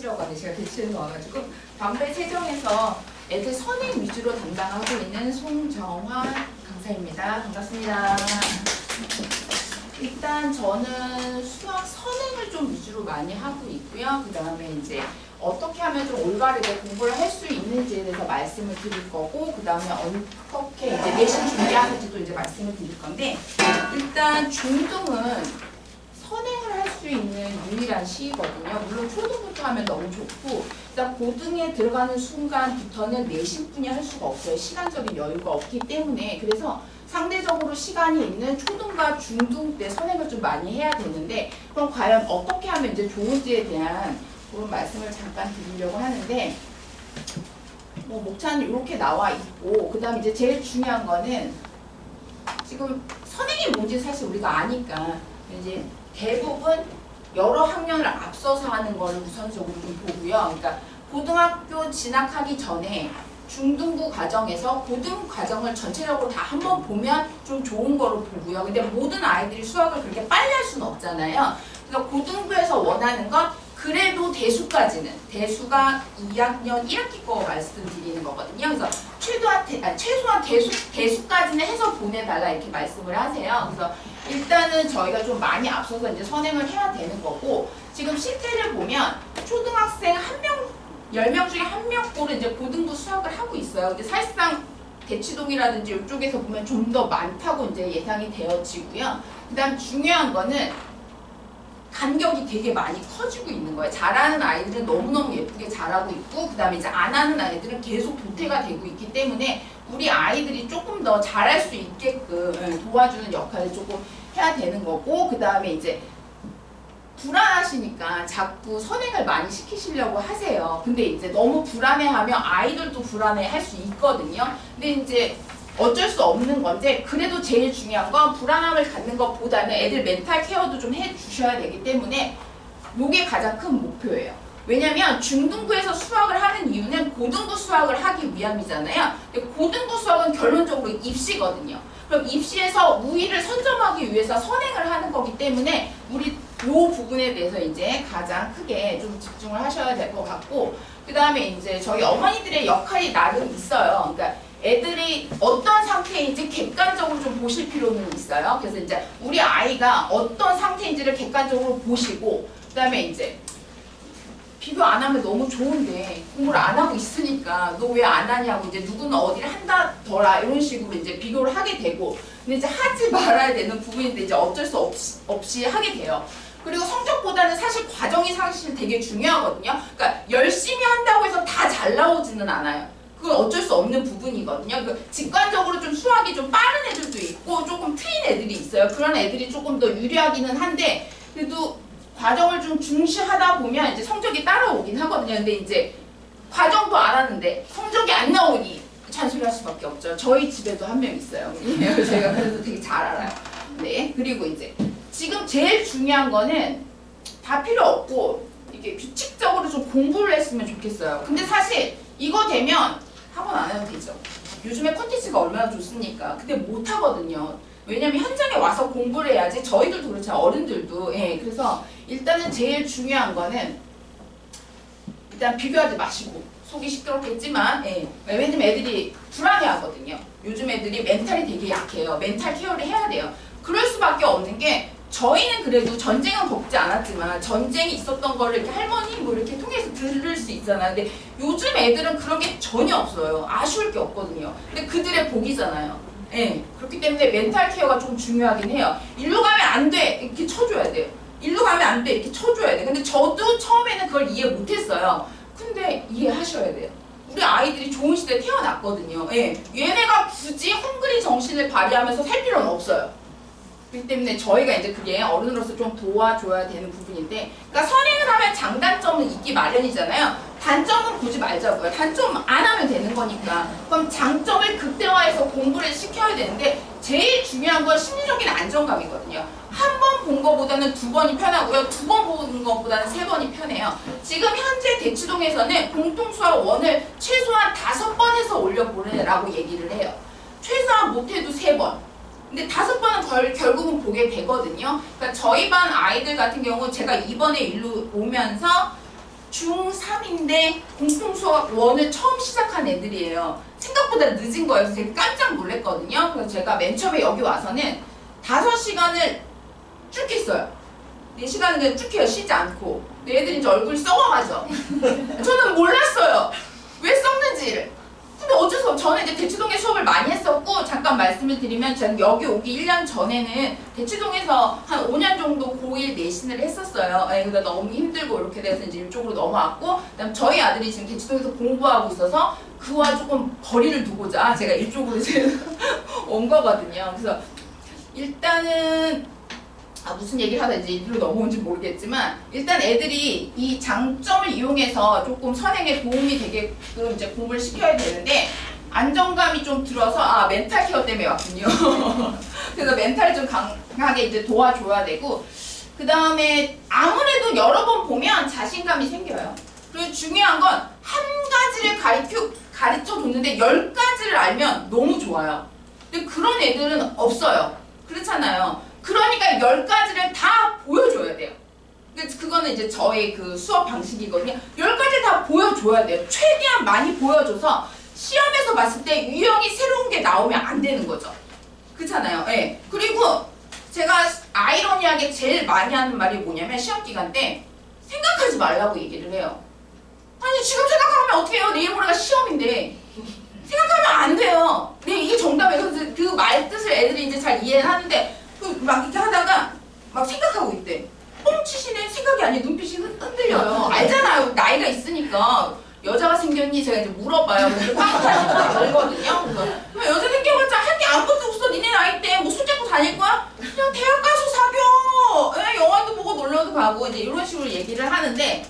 대치라고 하는데 제가 대치에서 와가지고 방배 세정에서 애들 선행 위주로 담당하고 있는 송정화 강사입니다. 반갑습니다. 일단 저는 수학 선행을 좀 위주로 많이 하고 있고요. 그 다음에 이제 어떻게 하면 좀 올바르게 공부를 할 수 있는지에 대해서 말씀을 드릴 거고, 그 다음에 어떻게 이제 내신 준비하는지도 이제 말씀을 드릴 건데, 일단 중등은 선행을 할 수 있는 유일한 시이거든요. 물론 초등부터 하면 너무 좋고, 일단 고등에 들어가는 순간부터는 내신뿐이 할 수가 없어요. 시간적인 여유가 없기 때문에. 그래서 상대적으로 시간이 있는 초등과 중등 때 선행을 좀 많이 해야 되는데, 그럼 과연 어떻게 하면 이제 좋은지에 대한 그런 말씀을 잠깐 드리려고 하는데, 목차는 이렇게 나와 있고, 그 다음 이제 제일 중요한 거는 지금 선행이 뭔지 사실 우리가 아니까 이제 대부분 여러 학년을 앞서서 하는 거를 우선적으로 좀 보고요. 그러니까 고등학교 진학하기 전에 중등부 과정에서 고등 과정을 전체적으로 다 한번 보면 좀 좋은 거로 보고요. 근데 모든 아이들이 수학을 그렇게 빨리 할 수는 없잖아요. 그래서 고등부에서 원하는 건 그래도 대수까지는, 대수가 2학년 1학기 거 말씀드리는 거거든요. 그래서 최소한 대수까지는 해서 보내달라 이렇게 말씀을 하세요. 그래서 일단은 저희가 좀 많이 앞서서 이제 선행을 해야 되는 거고, 지금 시태를 보면 초등학생 10명 중에 1명꼴은 이제 고등부 수학을 하고 있어요. 근데 사실상 대치동이라든지 이쪽에서 보면 좀 더 많다고 이제 예상이 되어지고요. 그 다음 중요한 거는 간격이 되게 많이 커지고 있는 거예요. 잘하는 아이들은 너무너무 예쁘게 잘하고 있고, 그 다음에 이제 안 하는 아이들은 계속 도태가 되고 있기 때문에 우리 아이들이 조금 더 잘할 수 있게끔 도와주는 역할을 조금 해야 되는 거고, 그 다음에 이제 불안하시니까 자꾸 선행을 많이 시키시려고 하세요. 근데 이제 너무 불안해하면 아이들도 불안해할 수 있거든요. 근데 이제 어쩔 수 없는 건데, 그래도 제일 중요한 건 불안함을 갖는 것보다는 애들 멘탈 케어도 좀 해주셔야 되기 때문에 이게 가장 큰 목표예요. 왜냐면 중등부에서 수학을 하는 이유는 고등부 수학을 하기 위함이잖아요. 근데 고등부 수학은 결론적으로 입시거든요. 그럼 입시에서 우위를 선점하기 위해서 선행을 하는 거기 때문에 우리 이 부분에 대해서 이제 가장 크게 좀 집중을 하셔야 될 것 같고, 그 다음에 이제 저희 어머니들의 역할이 나름 있어요. 그러니까 애들이 어떤 상태인지 객관적으로 좀 보실 필요는 있어요. 그래서 이제 우리 아이가 어떤 상태인지를 객관적으로 보시고, 그 다음에 이제 비교 안 하면 너무 좋은데 공부를 안 하고 있으니까 너 왜 안 하냐고, 이제 누구는 어디를 한다더라 이런 식으로 이제 비교를 하게 되고, 근데 이제 하지 말아야 되는 부분인데 이제 어쩔 수 없이 하게 돼요. 그리고 성적보다는 사실 과정이 사실 되게 중요하거든요. 그러니까 열심히 한다고 해서 다 잘 나오지는 않아요. 그건 어쩔 수 없는 부분이거든요. 그 직관적으로 좀 수학이 좀 빠른 애들도 있고 조금 트인 애들이 있어요. 그런 애들이 조금 더 유리하기는 한데, 그래도 과정을 좀 중시하다 보면 이제 성적이 따라오긴 하거든요. 근데 이제 과정도 알았는데 성적이 안 나오니 잔소리할 수밖에 없죠. 저희 집에도 한 명 있어요. 제가 그래도 되게 잘 알아요. 네, 그리고 이제 지금 제일 중요한 거는 다 필요 없고 이게 규칙적으로 좀 공부를 했으면 좋겠어요. 근데 사실 이거 되면 학원 안 해도 되죠. 요즘에 콘텐츠가 얼마나 좋습니까? 근데 못 하거든요. 왜냐면 현장에 와서 공부를 해야지. 저희들도 그렇죠. 어른들도. 그래서 일단은 제일 중요한 거는 일단 비교하지 마시고, 속이 시끄럽겠지만 왜냐면 애들이 불안해하거든요. 요즘 애들이 멘탈이 되게 약해요. 멘탈 케어를 해야 돼요. 그럴 수밖에 없는 게, 저희는 그래도 전쟁은 겪지 않았지만 전쟁이 있었던 거를 이렇게 할머니 뭐 이렇게 통해서 들을 수 있잖아요. 근데 요즘 애들은 그런 게 전혀 없어요. 아쉬울 게 없거든요. 근데 그들의 복이잖아요. 그렇기 때문에 멘탈 케어가 좀 중요하긴 해요. 일로 가면 안 돼 이렇게 쳐줘야 돼요. 일로 가면 안 돼 이렇게 쳐줘야 돼. 근데 저도 처음에는 그걸 이해 못했어요. 근데 이해하셔야 돼요. 우리 아이들이 좋은 시대에 태어났거든요. 얘네가 굳이 헝그리 정신을 발휘하면서 살 필요는 없어요. 그렇기 때문에 저희가 이제 그게 어른으로서 좀 도와줘야 되는 부분인데, 그러니까 선행을 하면 장단점은 있기 마련이잖아요. 단점은 보지 말자고요. 단점 안 하면 되는 거니까. 그럼 장점을 극대화해서 공부를 시켜야 되는데, 제일 중요한 건 심리적인 안정감이거든요. 한 번 본 거보다는 2번이 편하고요. 2번 본 거보다는 3번이 편해요. 지금 현재 대치동에서는 공통수학 1을 최소한 5번 해서 올려보내라고 얘기를 해요. 최소한 못해도 3번. 근데 5번은 결국은 보게 되거든요. 그러니까 저희 반 아이들 같은 경우 제가 이번에 일로 오면서 중3인데 공통수학 1을 처음 시작한 애들이에요. 생각보다 늦은 거예요. 그래서 제가 깜짝 놀랐거든요. 그래서 제가 맨 처음에 여기 와서는 5시간을 쭉 했어요. 4시간은 그냥 쭉 해요. 쉬지 않고. 근데 애들이 이제 얼굴이 썩어가죠. 저는 몰랐어요. 왜 썩는지를. 근데 어쩔 수 없어. 저는 이제 대치동에 수업을 많이 했었고, 잠깐 말씀을 드리면, 저는 여기 오기 1년 전에는 대치동에서 한 5년 정도 고1 내신을 했었어요. 근데 너무 힘들고 이렇게 돼서 이제 이쪽으로 넘어왔고, 그다음 저희 아들이 지금 대치동에서 공부하고 있어서 그와 조금 거리를 두고자 제가 이쪽으로 이제 온 거거든요. 그래서 일단은 무슨 얘기를 하다 이제 이리로 넘어온지 모르겠지만, 일단 애들이 이 장점을 이용해서 조금 선행에 도움이 되게끔 이제 공부를 시켜야 되는데, 안정감이 좀 들어서 멘탈 케어 때문에 왔군요. 그래서 멘탈 좀 강하게 이제 도와줘야 되고, 그 다음에 아무래도 여러 번 보면 자신감이 생겨요. 그리고 중요한 건 한 가지를 가르쳐 줬는데 10가지를 알면 너무 좋아요. 근데 그런 애들은 없어요. 그렇잖아요. 그러니까 10가지를 다 보여줘야 돼요. 그거는 이제 저의 그 수업 방식이거든요. 10가지 다 보여줘야 돼요. 최대한 많이 보여줘서 시험에서 봤을 때 유형이 새로운 게 나오면 안 되는 거죠. 그렇잖아요. 네. 그리고 제가 아이러니하게 제일 많이 하는 말이 뭐냐면, 시험 기간 때 생각하지 말라고 얘기를 해요. 아니 지금 생각하면 어떻게 해요? 내일 모레가 시험인데 생각하면 안 돼요. 네, 이게 정답이에요. 그 말 뜻을 애들이 이제 잘 이해를 하는데, 막 이렇게 하다가 막 생각하고 있대. 뻥치시네. 생각이 아니에요. 눈빛이 흔들려요. 알잖아요. 나이가 있으니까. 여자가 생겼니? 제가 이제 물어봐요. 그래서 화장실에서 알거든요. 그래서 여자 생겨봤자 할 게 아무것도 없어. 니네 나이 때 뭐 손잡고 다닐 거야? 그냥 대학 가서 사겨. 영화도 보고 놀러도 가고 이제 이런 식으로 얘기를 하는데,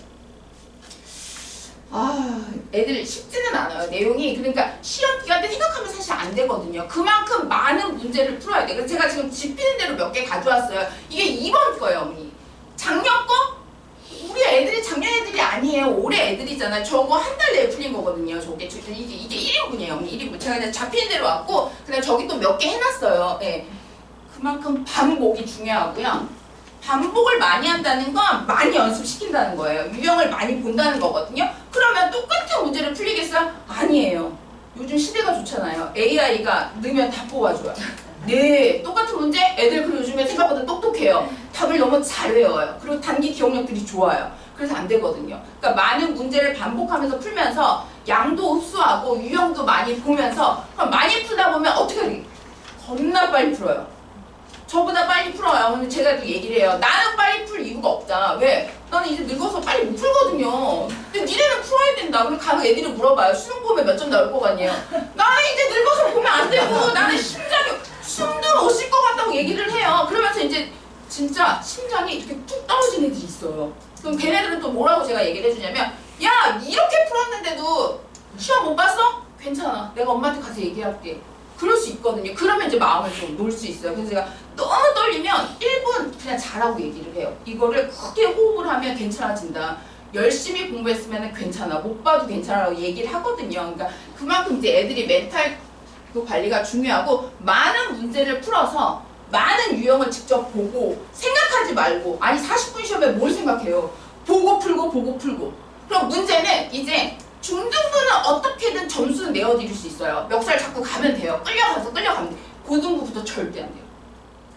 애들 쉽지는 않아요. 내용이. 그러니까 시험 기간 때 생각하면 사실 안 되거든요. 그만큼 많은 문제를 풀어야 돼. 그래서 제가 지금 집히는 대로 몇 개 가져왔어요. 이게 이번 거예요, 어머니. 작년 거? 우리 애들이 작년 애들이 아니에요. 올해 애들이잖아요. 저거 한 달 내에 풀린 거거든요. 이게 1인분이에요, 어머니. 1인분. 제가 그냥 잡히는 대로 왔고, 그다음 저기 또 몇 개 해놨어요. 네. 그만큼 반복이 중요하고요. 반복을 많이 한다는 건 많이 연습시킨다는 거예요. 유형을 많이 본다는 거거든요. 그러면 똑같은 문제를 풀리겠어요? 아니에요. 요즘 시대가 좋잖아요. AI가 넣으면 다 뽑아줘요. 네, 똑같은 문제 애들 그리고 요즘에 생각보다 똑똑해요. 답을 너무 잘 외워요. 그리고 단기 기억력들이 좋아요. 그래서 안 되거든요. 그러니까 많은 문제를 반복하면서 풀면서 양도 흡수하고 유형도 많이 보면서, 그럼 많이 풀다 보면 어떻게 해요? 겁나 빨리 풀어요. 저보다 빨리 풀어요. 근데 제가 또 얘기를 해요. 나는 빨리 풀 이유가 없다. 왜? 나는 이제 늙어서 빨리 못 풀거든요. 근데 니네는 풀어야 된다. 그럼 가서 애들이 물어봐요. 수능 보면 몇 점 나올 것 같냐요? 나는 이제 늙어서 보면 안 되고, 나는 심장이 숨도 못 쉴 것 같다고 얘기를 해요. 그러면서 이제 진짜 심장이 이렇게 툭 떨어진 애들이 있어요. 그럼 걔네들은 또 뭐라고 제가 얘기를 해주냐면, 야, 이렇게 풀었는데도 시험 못 봤어? 괜찮아. 내가 엄마한테 가서 얘기할게. 그럴 수 있거든요. 그러면 이제 마음을 좀 놓을 수 있어요. 그래서 제가 너무 떨리면 1분 그냥 잘하고 얘기를 해요. 이거를 크게 호흡을 하면 괜찮아진다. 열심히 공부했으면 괜찮아. 못 봐도 괜찮아라고 얘기를 하거든요. 그러니까 그만큼 이제 애들이 멘탈 관리가 중요하고, 많은 문제를 풀어서 많은 유형을 직접 보고 생각하지 말고, 아니 40분 시험에 뭘 생각해요. 보고 풀고. 그럼 문제는 이제 중등부는 어떻게든 점수는 내어드릴 수 있어요. 멱살 잡고 가면 돼요. 끌려가면 돼요. 고등부부터 절대 안 돼요.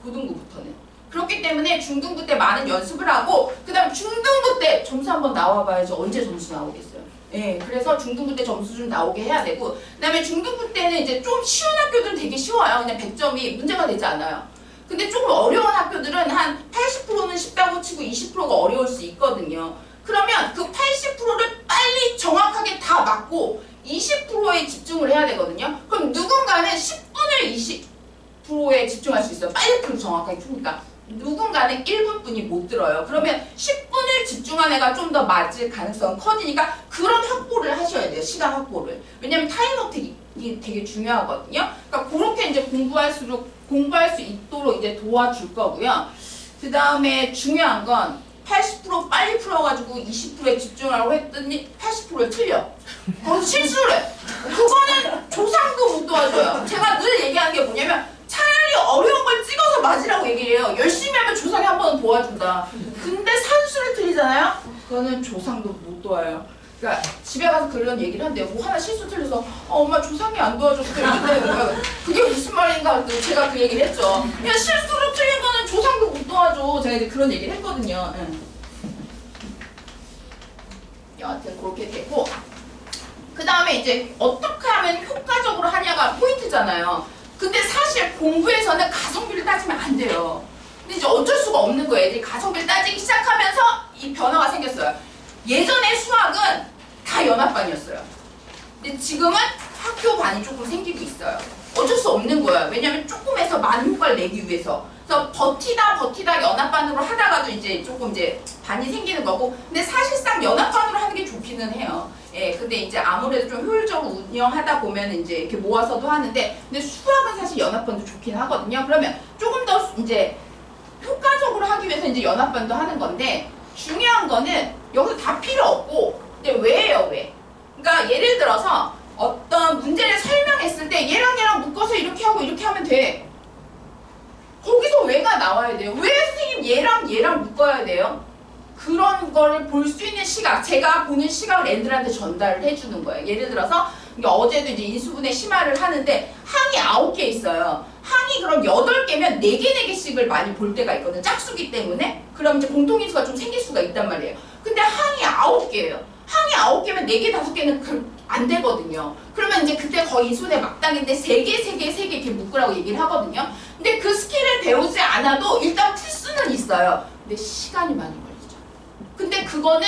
고등부부터는. 그렇기 때문에 중등부 때 많은 연습을 하고, 그 다음 중등부 때 점수 한번 나와봐야죠. 언제 점수 나오겠어요. 예, 그래서 중등부 때 점수 좀 나오게 해야 되고, 그 다음에 중등부 때는 이제 좀 쉬운 학교들은 되게 쉬워요. 그냥 100점이 문제가 되지 않아요. 근데 조금 어려운 학교들은 한 80%는 쉽다고 치고 20%가 어려울 수 있거든요. 그러면 그 80%를 빨리 정확하게 다 맞고 20%에 집중을 해야 되거든요. 그럼 누군가는 10분을 20%에 집중할 수 있어요. 빨리 풀 정확하게 푸니까. 누군가는 1분뿐이 못 들어요. 그러면 10분을 집중한 애가 좀 더 맞을 가능성은 커지니까 그런 확보를 하셔야 돼요. 시간 확보를. 왜냐면 타임어택이 되게 중요하거든요. 그러니까 그렇게 이제 공부할 수 있도록 이제 도와줄 거고요. 그 다음에 중요한 건 80% 빨리 풀어가지고 20%에 집중하라고 했더니 80%를 틀려. 거기서 실수를 해. 그거는 조상도 못 도와줘요. 제가 늘 얘기하는 게 뭐냐면, 차라리 어려운 걸 찍어서 맞으라고 얘기해요. 열심히 하면 조상이 한 번은 도와준다. 근데 산수를 틀리잖아요? 그거는 조상도 못 도와요. 그러니까 집에 가서 그런 얘기를 한대요. 뭐 하나 실수 틀려서 엄마 조상이 안 도와줬어 이랬는데 그게 무슨 말인가 했더니 제가 그 얘기를 했죠. 야 실수로 틀린 거는 조상도 못 도와줘. 제가 이제 그런 얘기를 했거든요. 여하튼 그렇게 되고 그 다음에 이제 어떻게 하면 효과적으로 하냐가 포인트잖아요. 근데 사실 공부에서는 가성비를 따지면 안 돼요. 근데 이제 어쩔 수가 없는 거예요. 애들이 가성비를 따지기 시작하면서 이 변화가 생겼어요. 예전에 수학은 다 연합반이었어요. 근데 지금은 학교 반이 조금 생기고 있어요. 어쩔 수 없는 거예요. 왜냐면 조금 해서 많은 효과를 내기 위해서. 그래서 버티다 연합반으로 하다가도 이제 조금 이제 반이 생기는 거고, 근데 사실상 연합반으로 하는 게 좋기는 해요. 예, 근데 이제 아무래도 좀 효율적으로 운영하다 보면 이제 이렇게 모아서도 하는데, 근데 수학은 사실 연합반도 좋긴 하거든요. 그러면 조금 더 이제 효과적으로 하기 위해서 이제 연합반도 하는 건데, 중요한 거는 여기서 다 필요 없고, 근데 왜예요, 왜? 그러니까 예를 들어서 어떤 문제를 설명했을 때 얘랑 묶어서 이렇게 하고 이렇게 하면 돼. 거기서 왜가 나와야 돼요. 왜 선생님 얘랑 묶어야 돼요? 그런 거를 볼 수 있는 시각, 제가 보는 시각을 애들한테 전달을 해주는 거예요. 예를 들어서 어제도 이제 인수분해 심화를 하는데 항이 9개 있어요. 항이 그럼 8개면 4개씩을 많이 볼 때가 있거든요. 짝수기 때문에. 그럼 이제 공통인수가 좀 생길 수가 있단 말이에요. 근데 항이 9개예요. 항이 9개면 4개, 5개는 안 되거든요. 그러면 이제 그때 거의 인수분해 막당인데 3개 이렇게 묶으라고 얘기를 하거든요. 근데 그 스킬을 배우지 않아도 일단 풀 수는 있어요. 근데 시간이 많이 걸리죠. 근데 그거는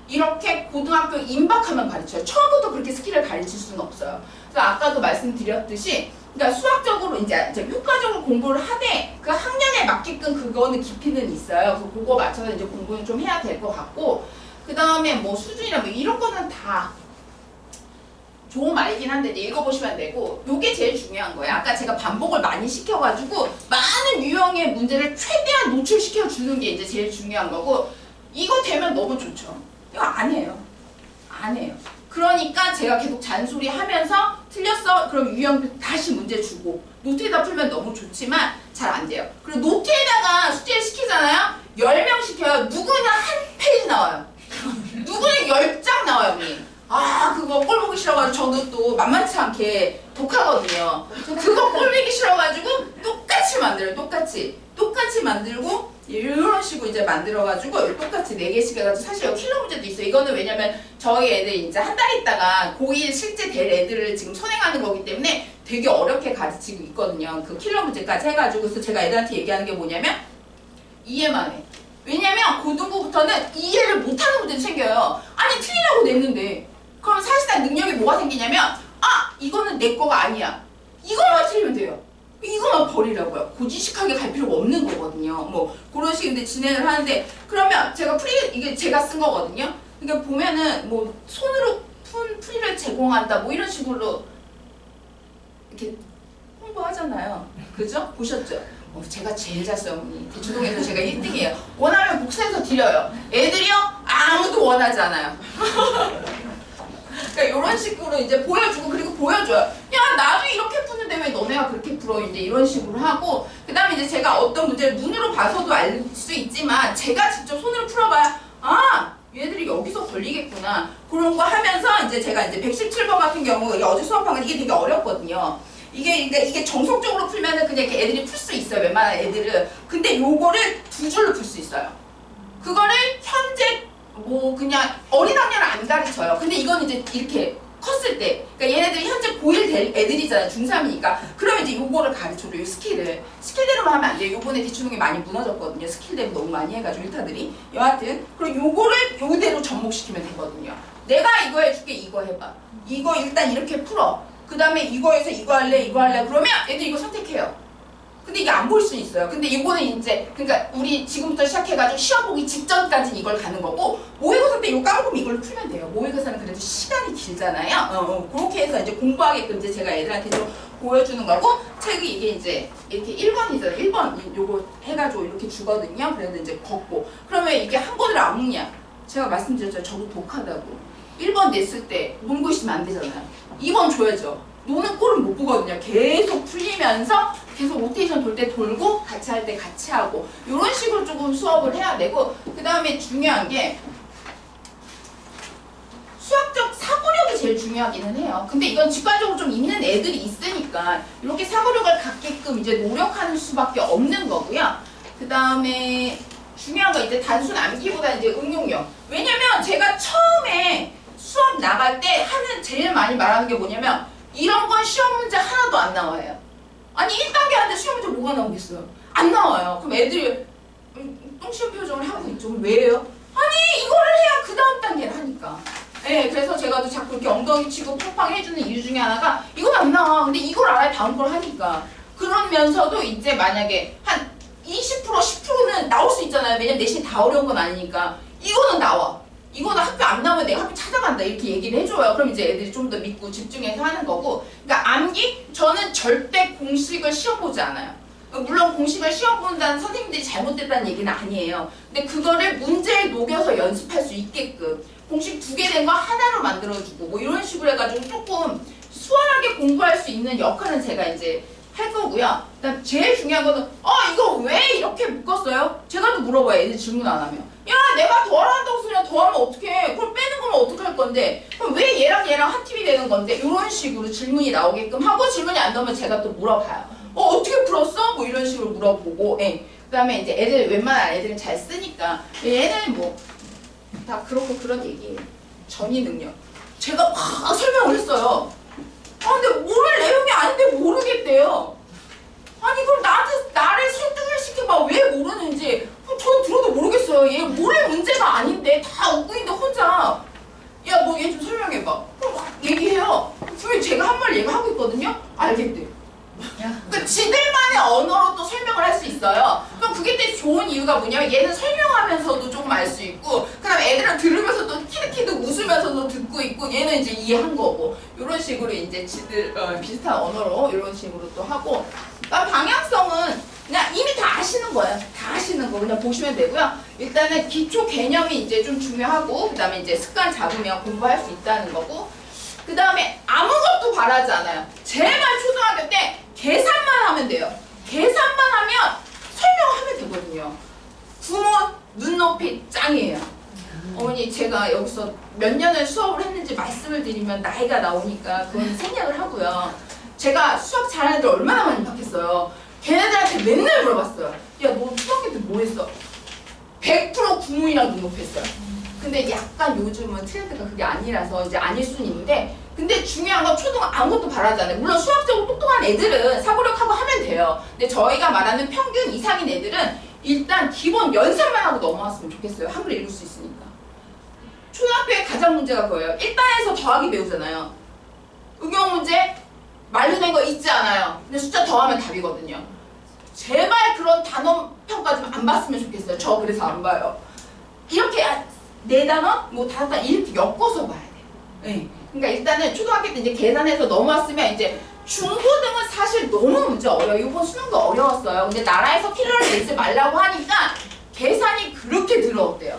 이렇게 고등학교 임박하면 가르쳐요. 처음부터 그렇게 스킬을 가르칠 수는 없어요. 그래서 아까도 말씀드렸듯이 그러니까 수학적으로 이제 효과적으로 공부를 하되 그 학년에 맞게끔 그거는 깊이는 있어요. 그래서 그거 맞춰서 이제 공부는 좀 해야 될 것 같고, 그 다음에 뭐 수준이나 뭐 이런 거는 다 좋은 말이긴 한데 읽어보시면 되고, 요게 제일 중요한 거예요. 아까 제가 반복을 많이 시켜가지고 많은 유형의 문제를 최대한 노출시켜 주는 게 이제 제일 중요한 거고, 이거 되면 너무 좋죠. 이거 안 해요. 안 해요. 그러니까 제가 계속 잔소리 하면서 틀렸어? 그럼 유형 다시 문제 주고 노트에다 풀면 너무 좋지만 잘 안 돼요. 그리고 노트에다가 숙제를 시키잖아요. 10명 시켜요. 누구는 한 페이지 나와요. 누구는 10장 나와요, 언니. 아, 그거 꼴 보기 싫어가지고 저도 또 만만치 않게 독하거든요. 그거 꼴 보기 싫어가지고 똑같이 만들어요. 똑같이 만들고 이런 식으로 이제 만들어가지고 똑같이 4개씩 해가지고, 사실 여기 킬러 문제도 있어요. 이거는 왜냐면 저희 애들 이제 한 달 있다가 고1 실제 될 애들을 지금 선행하는 거기 때문에 되게 어렵게 가르치고 있거든요. 그 킬러 문제까지 해가지고. 그래서 제가 애들한테 얘기하는 게 뭐냐면 이해만 해. 왜냐면 고등부부터는 이해를 못하는 문제도 생겨요. 아니 틀리라고 냈는데. 그럼 사실상 능력이 뭐가 생기냐면, 아 이거는 내 거가 아니야. 이거만 틀리면 돼요. 이거만 버리라고요. 고지식하게 갈 필요가 없는 거거든요. 뭐 그런 식인데 진행을 하는데, 그러면 제가 이게 제가 쓴 거거든요. 그러니까 보면은 뭐 손으로 푼 풀이를 제공한다 뭐 이런 식으로 이렇게 홍보하잖아요. 그죠? 보셨죠? 제가 제일 잘 써요, 언니. 대주동에서 제가 1등이에요. 원하면 복사해서 드려요. 애들이요? 아무도 원하지 않아요. 그러니까 이런 식으로 이제 보여주고, 그리고 보여줘요. 야, 나도 이렇게 푸는데 왜 너네가 그렇게 풀어? 이제 이런 식으로 하고, 그 다음에 이제 제가 어떤 문제를 눈으로 봐서도 알 수 있지만 제가 직접 손으로 풀어봐야, 아, 얘들이 여기서 걸리겠구나. 그런 거 하면서 이제 제가 이제 117번 같은 경우, 어제 수업한 건 이게 되게 어렵거든요. 이게 정석적으로 풀면은 그냥 이렇게 애들이 풀 수 있어요. 웬만한 애들은. 근데 요거를 2줄로 풀 수 있어요. 그거를 현재 뭐 그냥 어린 학년을 안 가르쳐요. 근데 이건 이제 이렇게 컸을 때, 그러니까 얘네들이 현재 고1 될 애들이잖아요. 중3이니까. 그러면 이제 요거를 가르쳐줘요. 스킬대로만 하면 안 돼요. 요번에 대추동이 많이 무너졌거든요. 스킬대로 너무 많이 해가지고 일타들이. 여하튼 그리고 요거를 요대로 접목시키면 되거든요. 내가 이거 해줄게, 이거 해봐. 이거 일단 이렇게 풀어. 그 다음에 이거에서 이거 할래. 그러면 애들 이거 선택해요. 근데 이게 안 볼 수 있어요. 근데 이거는 이제, 그러니까 우리 지금부터 시작해가지고 시험 보기 직전까지는 이걸 가는 거고, 모의고사 때 이거 까먹으면 이걸로 풀면 돼요. 모의고사는 그래도 시간이 길잖아요. 그렇게 해서 이제 공부하게끔 이제 제가 애들한테 좀 보여주는 거고, 책이 이게 이제 이렇게 1번이잖아요. 1번 요거 해가지고 이렇게 주거든요. 그래서 이제 걷고. 그러면 이게 한 권을 안 묶냐? 제가 말씀드렸죠. 저도 독하다고. 1번 냈을 때 놀고 있으면 안 되잖아요. 2번 줘야죠. 노는 꼴은 못 보거든요. 계속 풀리면서 계속 로테이션 돌 때 돌고, 같이 할 때 같이 하고, 이런 식으로 조금 수업을 해야 되고, 그 다음에 중요한 게 제일 중요하기는 해요. 근데 이건 직관적으로 좀 있는 애들이 있으니까 이렇게 사고력을 갖게끔 이제 노력하는 수밖에 없는 거고요. 그 다음에 중요한 거 이제 단순 암기보다 이제 응용력. 왜냐면 제가 처음에 수업 나갈 때 하는 제일 많이 말하는 게 뭐냐면 이런 건 시험 문제 하나도 안 나와요. 아니 1단계 하는데 시험 문제 뭐가 나오겠어요? 안 나와요. 그럼 애들이 똥시험 표정을 하고 있죠. 왜요? 아니 이거를 해야 그 다음 단계를 하니까. 네, 그래서 제가 또 자꾸 이렇게 엉덩이 치고 팡팡 해주는 이유 중에 하나가 이건 안 나와. 근데 이걸 알아야 다음 걸 하니까. 그러면서도 이제 만약에 한 20% 10%는 나올 수 있잖아요. 왜냐면 내신 다 어려운 건 아니니까. 이거는 나와. 이거는 학교 안 나오면 내가 학교 찾아간다 이렇게 얘기를 해줘요. 그럼 이제 애들이 좀 더 믿고 집중해서 하는 거고. 그러니까 암기? 저는 절대 공식을 시험 보지 않아요. 물론 공식을 시험 본다는 선생님들이 잘못됐다는 얘기는 아니에요. 근데 그거를 문제에 녹여서 연습할 수 있게끔 공식 2개 된 거 하나로 만들어주고 뭐 이런 식으로 해가지고 조금 수월하게 공부할 수 있는 역할은 제가 이제 할 거고요. 그다음 제일 중요한 거는 이거 왜 이렇게 묶었어요? 제가 또 물어봐요. 애들 질문 안 하면. 야 내가 더하라고 쓰면 더하면 어떡해. 그걸 빼는 거면 어떡할 건데. 그럼 왜 얘랑 한 팀이 되는 건데. 이런 식으로 질문이 나오게끔 하고 질문이 안 나오면 제가 또 물어봐요. 어떻게 풀었어? 뭐 이런 식으로 물어보고. 예. 그 다음에 이제 애들 웬만한 애들은 잘 쓰니까 얘는 뭐 다 그렇고 그런 얘기예요. 전이 능력. 제가 막 설명을 했어요. 근데 모를 내용이 아닌데 모르겠대요. 아니 그럼 나를 설득을 시켜봐. 왜 모르는지. 저는 들어도 모르겠어요. 얘 모를 문제가 아닌데 다 웃고 있는데 혼자 야 너 얘 좀 설명해봐. 그럼 막 얘기해요. 분명히 제가 한 말 얘기하고 있거든요. 알겠대. 그러니까 지들만의 언어로 또 설명을 할 수 있어요. 그럼 그게 되게 좋은 이유가 뭐냐면 얘는 설명하면서도 조금 알 수 있고 그 다음에 애들은 들으면서도 키득키득 웃으면서도 듣고 있고 얘는 이제 이해한 거고 이런 식으로 이제 지들 비슷한 언어로 이런 식으로 또 하고 그러니까 방향성은 그냥 이미 다 아시는 거예요. 다 아시는 거 그냥 보시면 되고요. 일단은 기초 개념이 이제 좀 중요하고 그 다음에 이제 습관 잡으면 공부할 수 있다는 거고 그 다음에 아무것도 바라지 않아요. 제발 초등학교 때 계산만 하면 돼요. 계산만 하면 설명하면 되거든요. 구몬 눈높이 짱이에요. 어머니 제가 여기서 몇 년을 수업을 했는지 말씀을 드리면 나이가 나오니까 그건 생략을 하고요. 제가 수학 잘하는 애들 얼마나 많이 봤겠어요. 걔네들한테 맨날 물어봤어요. 야 너 초등학교 때 뭐 했어? 100% 구몬이랑 눈높이 했어요. 근데 약간 요즘은 트렌드가 그게 아니라서 이제 아닐 수는 있는데 근데 중요한 건 초등 아무것도 바라지 않아요. 물론 수학적으로 똑똑한 애들은 사고력하고 하면 돼요. 근데 저희가 말하는 평균 이상인 애들은 일단 기본 연습만 하고 넘어왔으면 좋겠어요. 한글 읽을 수 있으니까. 초등학교의 가장 문제가 그거예요. 1단에서 더하기 배우잖아요. 응용 문제 말로 된 거 있지 않아요. 근데 숫자 더하면 답이거든요. 제발 그런 단어 평가 좀 안 봤으면 좋겠어요. 저 그래서 안 봐요. 이렇게 4단원? 뭐 5단원 이렇게 엮어서 봐야 돼요. 네. 그러니까 일단은 초등학교 때 이제 계산해서 넘어왔으면 이제 중고등은 사실 너무 문제 어려워요. 이번 수능도 어려웠어요. 근데 나라에서 필러를 내지 말라고 하니까 계산이 그렇게 더러웠대요.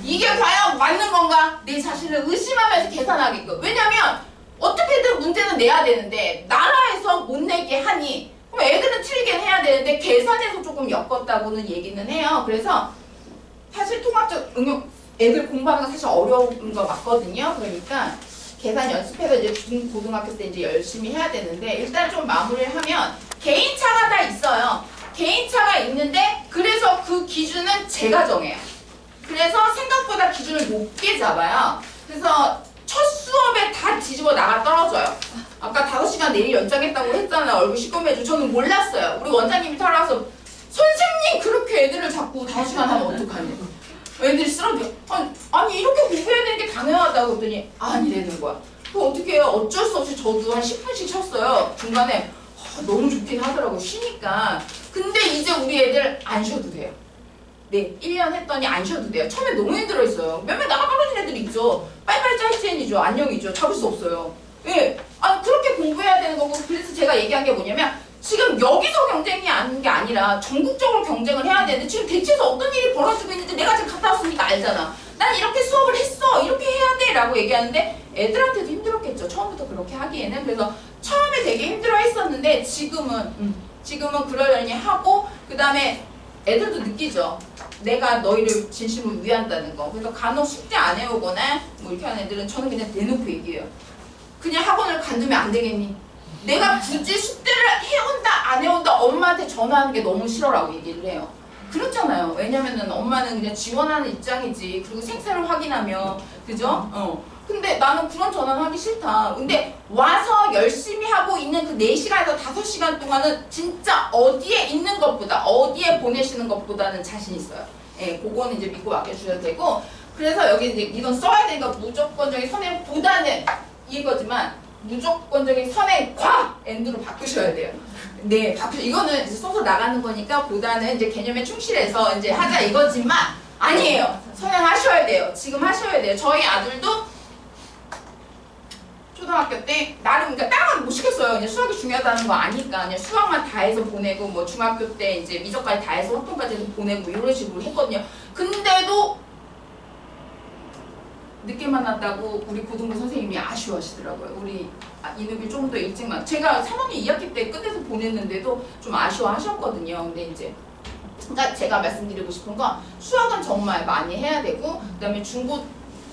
이게 과연 맞는 건가? 내 자신을 의심하면서 계산하게끔. 왜냐면 어떻게든 문제는 내야 되는데 나라에서 못 내게 하니 그럼 애들은 틀리게 해야 되는데 계산해서 조금 엮었다고는 얘기는 해요. 그래서 사실 통합적 응용 애들 공부하는 거 사실 어려운 거 맞거든요. 그러니까 계산 연습해서 이제 중 고등학교 때 이제 열심히 해야 되는데 일단 좀 마무리를 하면 개인차가 다 있어요. 개인차가 있는데 그래서 그 기준은 제가 정해요. 그래서 생각보다 기준을 높게 잡아요. 그래서 첫 수업에 다 뒤집어 나가 떨어져요. 아까 5시간 내일 연장했다고 했잖아요. 얼굴 시꺼매지고 저는 몰랐어요. 우리 원장님이 따라와서 선생님 그렇게 애들을 자꾸 5시간 하면 어떡하냐. 애들이 쓰러져. 아니 이렇게 공부해야 되는 게 당연하다고 했더니 아니라는 거야. 그럼 어떻게 해요? 어쩔 수 없이 저도 한 10분씩 쳤어요. 중간에 너무 좋긴 하더라고 쉬니까. 근데 이제 우리 애들 안 쉬어도 돼요. 네, 1년 했더니 안 쉬어도 돼요. 처음에 너무 힘들어했어요. 몇몇 나가 떨어진 애들 있죠. 빨리빨리 짜이젠이죠. 안녕이죠. 잡을 수 없어요. 예, 그렇게 공부해야 되는 거고. 그래서 제가 얘기한 게 뭐냐면 지금 여기서 경쟁이 하는 게 아니라 전국적으로 경쟁을 해야 되는데 지금 대체에서 어떤 일이 벌어지고 있는지 내가 지금 갔다 왔으니까 알잖아. 난 이렇게 수업을 했어. 이렇게 해야 돼. 라고 얘기하는데 애들한테도 힘들었겠죠. 처음부터 그렇게 하기에는. 그래서 처음에 되게 힘들어 했었는데 지금은 그러려니 하고 그 다음에 애들도 느끼죠. 내가 너희를 진심으로 위한다는 거. 그래서 간혹 숙제 안 해오거나 뭐 이렇게 하는 애들은 저는 그냥 대놓고 얘기해요. 그냥 학원을 간두면 안 되겠니? 내가 굳이 숙제를 해온다 안 해온다 엄마한테 전화하는 게 너무 싫어라고 얘기를 해요. 그렇잖아요. 왜냐면은 엄마는 그냥 지원하는 입장이지. 그리고 생사를 확인하며 그죠? 근데 나는 그런 전화는 하기 싫다. 근데 와서 열심히 하고 있는 그 4시간에서 5시간 동안은 진짜 어디에 있는 것보다 어디에 보내시는 것보다는 자신 있어요. 예, 그거는 이제 믿고 맡겨주셔도 되고. 그래서 여기 이제 이건 써야 되니까 무조건적인 선행보다는 이거지만 무조건적인 선행과 엔드로 바꾸셔야 돼요. 네, 이거는 이제 써서 나가는 거니까 보다는 이제 개념에 충실해서 이제 하자 이거지만 아니에요. 선행하셔야 돼요. 지금 하셔야 돼요. 저희 아들도 초등학교 때 나름 그러니까 다른 건 못 시켰어요. 이제 수학이 중요하다는 거 아니까 그냥 수학만 다 해서 보내고 뭐 중학교 때 이제 미적까지 다 해서 확통까지 해서 보내고 이런 식으로 했거든요. 근데도 늦게 만났다고 우리 고등부 선생님이 아쉬워하시더라고요. 우리 이누비 좀 더 일찍 제가 3학년 2학기 때 끝내서 보냈는데도 좀 아쉬워하셨거든요. 근데 이제 그러니까 제가 말씀드리고 싶은 건 수학은 정말 많이 해야 되고 그다음에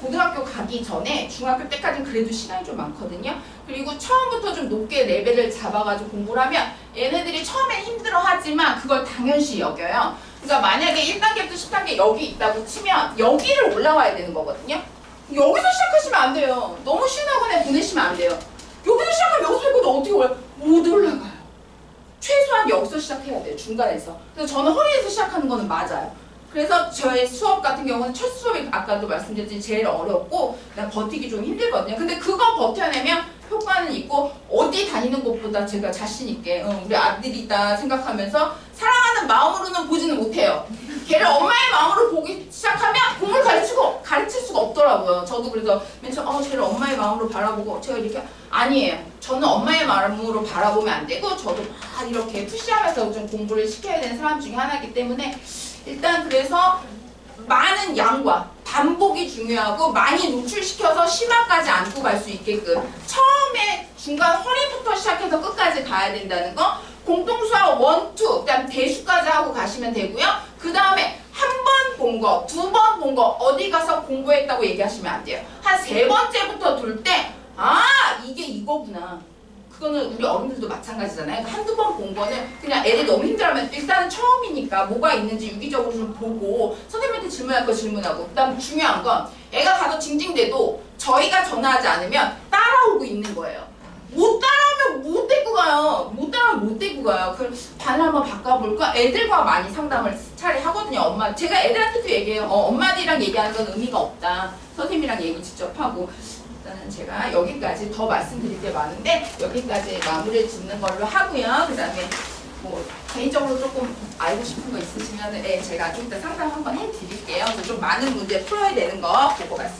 고등학교 가기 전에 중학교 때까지는 그래도 시간이 좀 많거든요. 그리고 처음부터 좀 높게 레벨을 잡아가지고 공부를 하면 얘네들이 처음엔 힘들어하지만 그걸 당연시 여겨요. 그러니까 만약에 1단계부터 10단계 여기 있다고 치면 여기를 올라와야 되는 거거든요. 여기서 시작하시면 안 돼요. 너무 쉬운 학원에 보내시면 안 돼요. 여기서 시작하면 여기서 해도 어떻게 올라가요? 못 올라가요. 최소한 여기서 시작해야 돼요. 중간에서. 그래서 저는 허리에서 시작하는 거는 맞아요. 그래서 저의 수업 같은 경우는 첫 수업이 아까도 말씀드렸지만 제일 어렵고 그냥 버티기 좀 힘들거든요. 근데 그거 버텨내면 효과는 있고 어디 다니는 것보다 제가 자신 있게 우리 아들이다 생각하면서 사랑하는 마음으로는 보지는 못해요. 걔를 엄마의 마음으로 보기 시작하면 공부를 가르칠 수가 없더라고요. 저도 그래서 맨 처음 쟤를 엄마의 마음으로 바라보고 제가 이렇게 아니에요. 저는 엄마의 마음으로 바라보면 안 되고 저도 막 이렇게 푸시하면서 좀 공부를 시켜야 되는 사람 중에 하나이기 때문에 일단 그래서 많은 양과 반복이 중요하고 많이 노출시켜서 심화까지 안고 갈 수 있게끔 처음에 중간 허리부터 시작해서 끝까지 가야 된다는 거 공통수학 1, 2 그다음 대수까지 하고 가시면 되고요. 그 다음에 한 번 본 거, 2번 본 거 어디 가서 공부했다고 얘기하시면 안 돼요. 한 3번째부터 돌 때 이게 이거구나. 그거는 우리 어른들도 마찬가지잖아요. 그러니까 한두 번 본 거는 그냥 애들 너무 힘들어하면 일단은 처음이니까 뭐가 있는지 유기적으로 좀 보고 선생님한테 질문할 거 질문하고 그 다음 중요한 건 애가 가서 징징대도 저희가 전화하지 않으면 따라오고 있는 거예요. 못 따라오면 못 데리고 가요. 못 따라오면 못 데리고 가요. 그럼 반을 한번 바꿔볼까? 애들과 많이 상담을 차라리 하거든요. 엄마 제가 애들한테도 얘기해요. 엄마들이랑 얘기하는 건 의미가 없다. 선생님이랑 얘기 직접 하고 일단은 제가 여기까지 더 말씀드릴 게 많은데 여기까지 마무리를 짓는 걸로 하고요. 그 다음에 뭐 개인적으로 조금 알고 싶은 거 있으시면 제가 좀 이따 상담 한번 해드릴게요. 좀 많은 문제 풀어야 되는 거 보고 말씀드릴게요.